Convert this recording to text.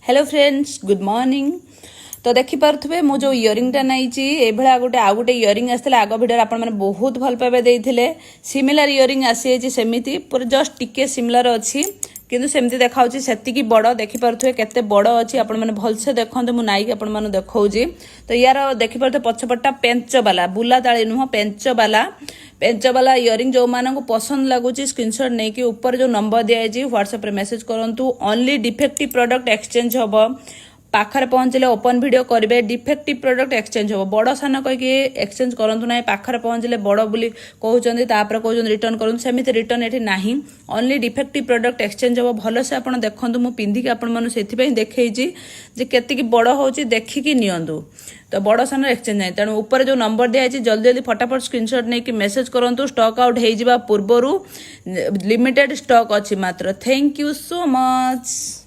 Hello friends good morning. तो देखिपे मु जो इयरिंगटा नहीं ये गोटे आउ गोटे इयरिंग आसला आग भिडियो आपण मैंने बहुत भल पाइबा देते सिमिलर इयरिंग आसी सेमती पूरा जस्ट टिके सिमिलर अच्छी किंतु सेमती देखा से बड़ देखिपे केते बड़ अच्छी आपण मैंने भलसे देखते मुझे नाइक आपण मैंने देखा तो यार देखिपे पछपटा पेंच वाला बुला ताली नुह पेंच वाला इयरिंग जो मानक पसंद लगुच स्क्रीनशॉट नहीं कि ऊपर जो नंबर दिखाई व्हाट्सएप मैसेज करूँ ओनली डिफेक्टिव प्रोडक्ट एक्सचेंज हम पाखरे पहुँचले ओपन वीडियो करेंगे डिफेक्टिव प्रोडक्ट एक्सचेंज हम बड़ सान कहीकि एक्सचेंज करूँ ना पाखरे पहुँचले बड़ बोली कहते कहते रिटर्न करूँ सेमती रिटर्न ये ना ओनली डिफेक्टिव प्रोडक्ट एक्सचेंज हम भलसे आप देखूँ मुझे पिंधिकी आपण से देखी केतिकी बड़ हो देखिकी नियंतु तो बड़ सान एक्सचेंज नहीं तेणु ऊपर जो नंबर दिखाई जल्दी जल्दी फटाफट स्क्रीनशॉट नहीं कि मेसेज करूँ स्टॉक आउट हो पूर्वर लिमिटेड स्टॉक अच्छी मात्र थैंक यू सो मच।